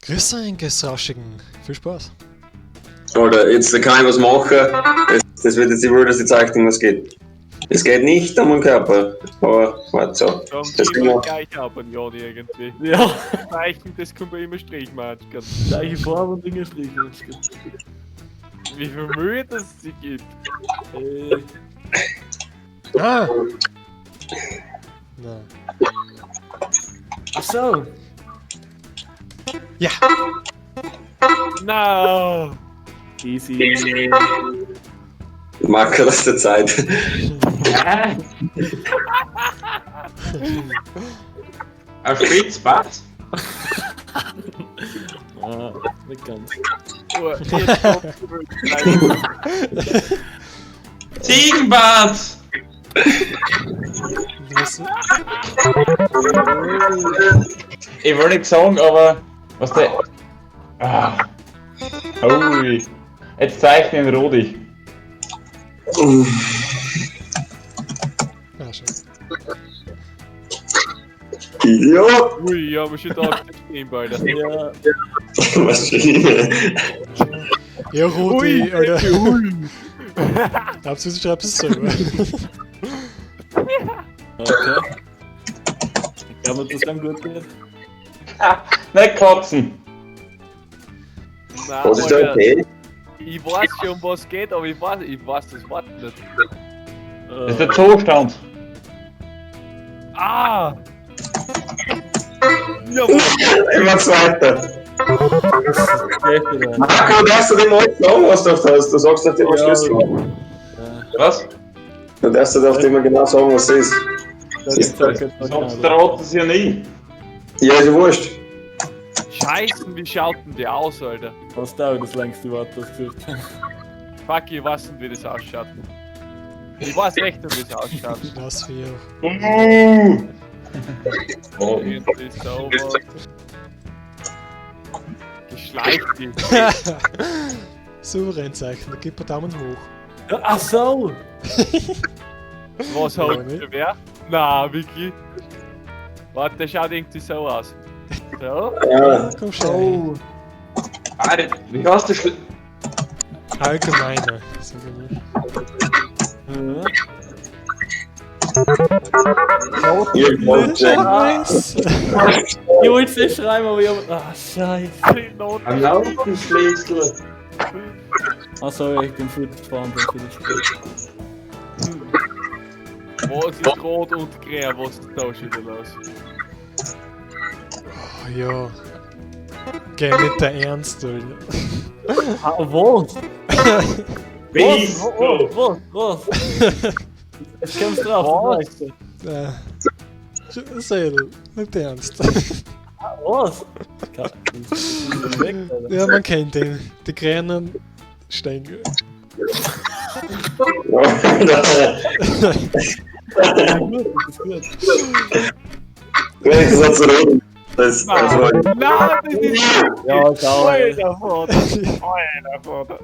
Grüß euch, Rauschigen. Viel Spaß. Oder jetzt kann ich was machen. Das wird jetzt die wildeste Zeichnung, was geht. Es geht nicht um den Körper. Aber warte so. Das kann man gleich haben, ja, irgendwie. Ja. Zeichen, das kann man immer Strichmatsch. Gleiche Farbe und Dinge strichen. Wie viel Mühe das sie gibt. Ah! Na. Ach so. Ja! No! Easy. Marker aus der Zeit. Ein Spitzbart? Ah, nicht ganz. Oh, jetzt kommt Ziegenbart! Ich wollte nicht sagen, aber was der. Ah. Ui. Jetzt zeichne ich ihn rodig. Ah, schön. Idiot! Ui, ja, aber schon da stehen beide. Ja. Maschine. Ja, Rudi, Ui, Alter. ui. Glaubst du, du schreibst es selber? Okay. Ich glaube, dass das dann gut geht. Nicht kotzen! Nein, Was ist da Alter, okay? ich weiß schon, um was geht, aber ich weiß das Wort nicht. Das ist der Zustand. Ah! Jawohl! Immer Zweiter. Ja. Marco, darfst du dem alten sagen, was du hast? Du sagst nicht immer Schlüssel. Was? Du darfst dir doch immer genau sagen, was es ist. Sonst traut es ja nie. Ja, ist ja wurscht. Scheißen, wie schaut denn die aus, Alter? Was dauert das längste Wort, das gesucht hast? Fuck, ich weiß nicht, wie das ausschaut. Ich weiß echt nicht, wie das ausschaut. Das viel. Oh. Irgendwie sauber. Geschleift ist. Souverän zeichnen, gib einen Daumen hoch. Ach so! Was Ja, haut nicht. der wer? Na, wirklich? Warte, der schaut irgendwie so aus. So? Ja. Komm schon. Oh. Alter, wie hast du Allgemeine. Sag ich mal. Ihr wollt Nice. Ich wollte es schreiben, aber ich hab. Ah, scheiße. Ein Lautenschlüssel? Ah, sorry, ich bin viel zu fahren, bin viel zu spät. Was ist rot und grün? Was ist da schon wieder los? Oh, ja. Geh nicht der Ernst, Alter. Ah, was? Bist du? Was? Jetzt kommst du drauf, Was? Seidel, nicht der Ernst. Was? Ja, man kennt den. Die grünen Stängel. Ja, gut, das ist gut. Wenigstens hat's reden. Das ist Nein, das ist Ja, klar. Alter Vater! Alter Vater!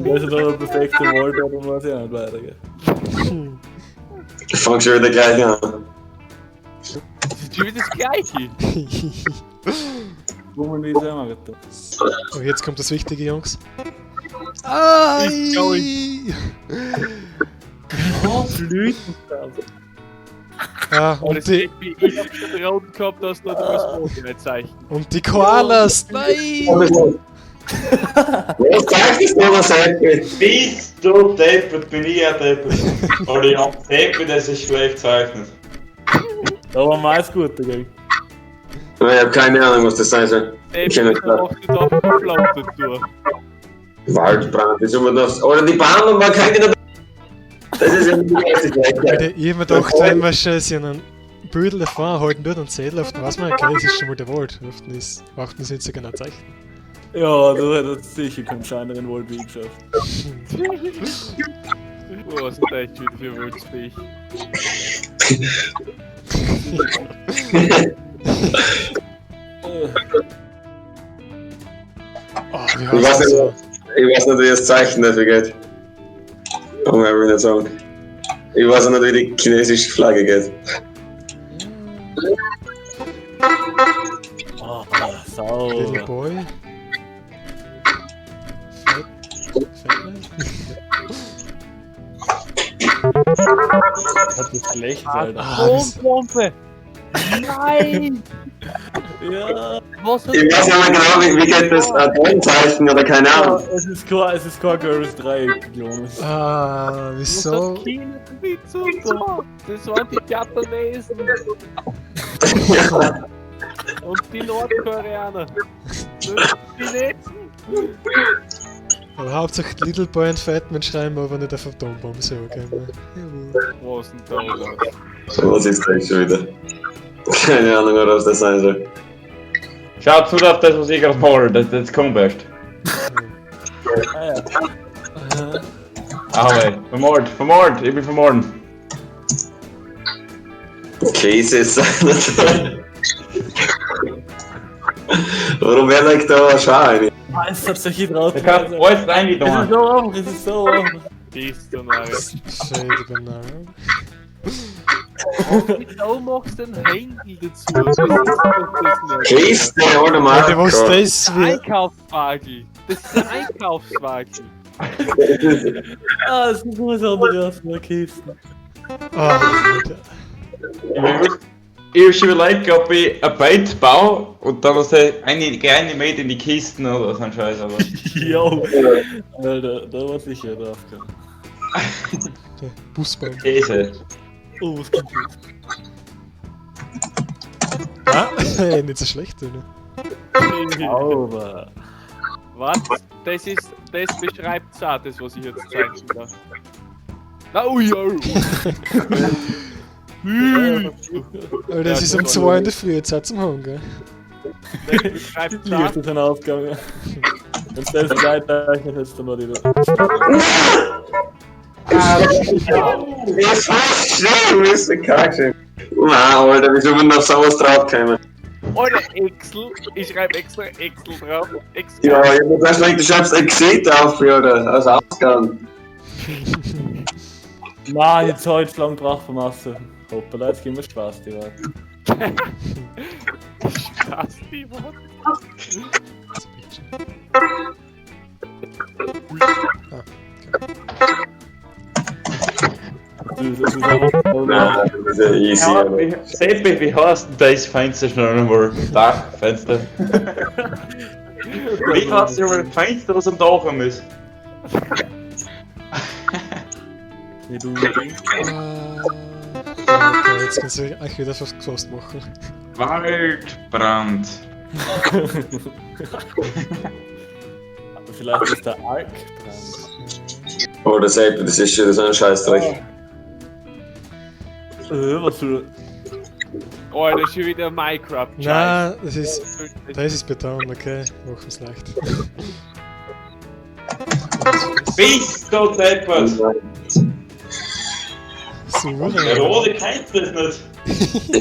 Das ist doch ein perfekter Wallboard und was ja nicht weitergeht. Ich fang schon wieder gleich an. Das ist schon wieder das Gleiche! Wo man nicht sagen wird. Und jetzt kommt das Wichtige, Jungs. Ai! Ist Oh, Blütenstaub. Ah, Und und die, ich hab schon den roten gehabt, dass du das rote nicht zeichnen. und die Koalas! Nein! Was zeichnest du an der Seite? Bist du deppert? Bin ich ja deppert. Oder ich hab deppert, das ist schlecht zeichnet. Da war meist gut dagegen. Ich hab keine Ahnung, was das sein soll. Ich kenn nicht Da macht du da verflaut durch. Waldbrand, das immer das. Oder die Bahn war keine. Das ist ja nicht die erste Alter, Gleiche. ich hab mir gedacht, wenn man schon so einen Büdel davor halten tut und zählt, dann weiß man, okay, das ist schon mal der Wald. Braucht man jetzt so genau zeichnen. Ja, du hättest sicher keinen scheineren Wallbeing geschafft. Oh, was ist da echt wieder für Wulzfähig? Oh, wie Ich heißt weiß das so? nicht, wie das Zeichen dafür geht. Oh, ich will nicht sagen. Ich weiß auch nicht, wie die chinesische Flagge geht. Oh, Little sauber. Boy. Fett. Das ist schlecht, Alter. Atombombe! Nein! Ja. Was hat Ich weiß nicht mehr genau, wie geht das Atomzeichen oder keine Ahnung. Es ist kein Girls Dreieck, Jonas. Ah, wieso? Das Kind nicht super! Das waren die Japanesen! Und die Nordkoreaner! Die Chinesen! Aber hauptsächlich Little Boy und Fatman schreiben aber nicht auf Atombombe so, gell? Jawohl. Was denn da los? Was ist das schon wieder? Keine Ahnung, was das sein soll. Schaut zu auf das, was ich gerade mache, das kommt erst. Ah ja. Ah, wait. Vermord, ich bin vermorden. Käse ist Warum wäre ich da Schwein? Ah, es hat sich hier drauf. Da kannst du alles rein, die Es ist da. so einfach, es ist so einfach. Bist du mal. Fade Banane. Wieso machst du den Händel dazu? Das ist doch das nicht. Käse oder Alter, was Marco? das wird? Einkaufswagen! Das ist ein Einkaufswagen! Ah, es ist nur so andere als nur Kisten. Ah, Alter. Ich habe schon überlegt, ob ich ein Bett baue und dann so eine kleine mit in die Kisten oder so ein Scheiß, aber. Yo! Alter, da war sicher drauf gekommen. Der Busbaum. Käse. Oh, was kommt jetzt? Ah, nicht so schlecht, oder? Sauber. Was? Das beschreibt es auch, das was ich jetzt zeigen darf. Na, ui, ui. Alter, es ist um 2 in der Früh, jetzt hat zum Hunger. Das beschreibt es Licht auch. ist dann aufgegangen. Wenn es das Gleitzeichen hättest du noch die. Das ist fast schlimm, ist ein Kacke. Nein, Alter, wieso bin ich auf sowas draufgekommen? Oder Excel. Ich schreibe extra Excel drauf. Excel. Ja, ich hab das nicht, du schreibst Exit auf, oder? Als Ausgang. Nein, jetzt heute lang Drachenmasse. Hoppala, jetzt gehen wir Spaß, die Welt. Krass, die Wort. Das ist einfach so. Nein, das ist ja easy, Ja, aber. Seppi, wie heißt denn das Fenster schon einmal? Dachfenster. Wie heißt denn ein Fenster, was am Dach haben ist? Wie du denkst. Okay, jetzt kannst du eigentlich wieder fast machen. Waldbrand. Aber vielleicht ist der Ark dran. Oh, das ist schon so ein Scheißdreck. Was für. Oh, das ist schon wieder Minecraft. Nein, das ist Beton, okay, machen wir's leicht. Bist du deppert? So, Der Rode kennt das nicht.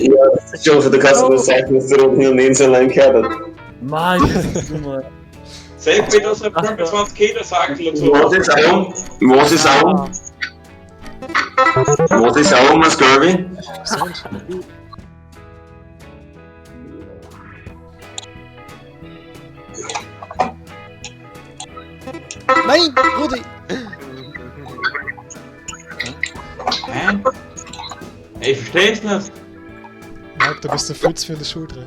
Ja, das ist schon, du kannst nur sagen, dass der oben und innen so allein gehört hat. Mann, das ist immer. Seppi, das ist ein 25 Kilo Sackel und so. Was ist auch? Was ist auch? Was ist auch, was glaube ich? Sound. Nein, Rudi! Hä? Ich versteh's nicht. Marc, du bist der Fritz für die Schule drin.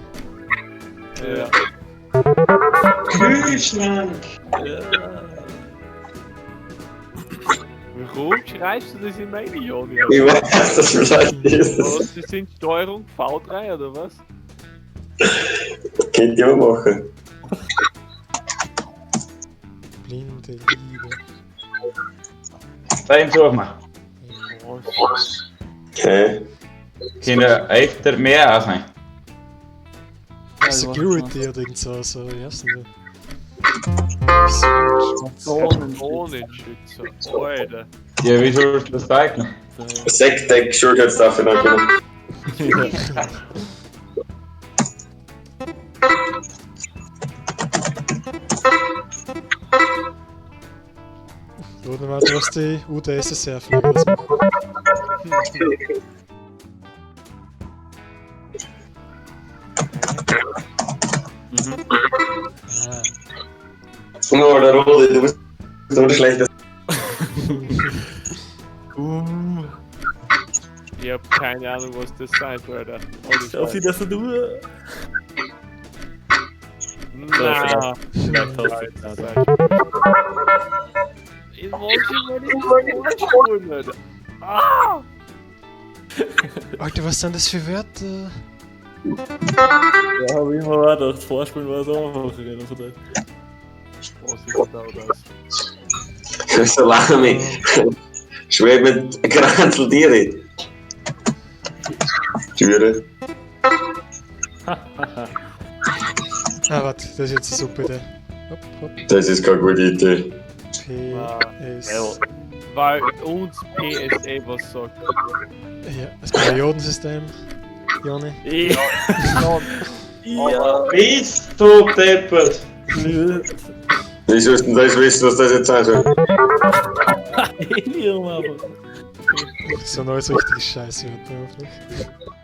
Ja. Kühlschrank. Warum schreibst du das in meine Jahre? Ich weiß, dass vielleicht ist das. Was, das sind Steuerung V3 oder was? Könnt ihr auch machen. Blinde Liebe. Sein suchen wir. Okay. Können öfter mehr auch sein. Security oder irgend so, wie heißt denn Zonenschützer. Alter. Ja, wie sollst du das zeigen? Sektdeck, Schulterz dafür noch können. Oder mal, du hast die UdSSR-Flagge. Ah. Oh, der Rode, du bist so der Schlechteste. Ich hab keine Ahnung, was das sein soll, Alter. Schau sie das so durch. Na, Bleibt ich wollte nicht vorspulen, Alter. Ah! Alter, was sind das für Wörter? Ja, wie immer war das. Vorspulen war so einfach. Was ist da das? Salami. Schwer mit Kranzel Tiere. Schwierig. Ah, warte, das ist jetzt eine super Idee. Hopp, hopp. Das ist keine gute Idee. PS. Weil uns PSE was sagt. Ja, das Periodensystem. Joni. Ja. Bist du deppert? Wie sollst du denn das wissen, was das jetzt sein soll? Helium aber. So neues richtiges Scheißwörter einfach.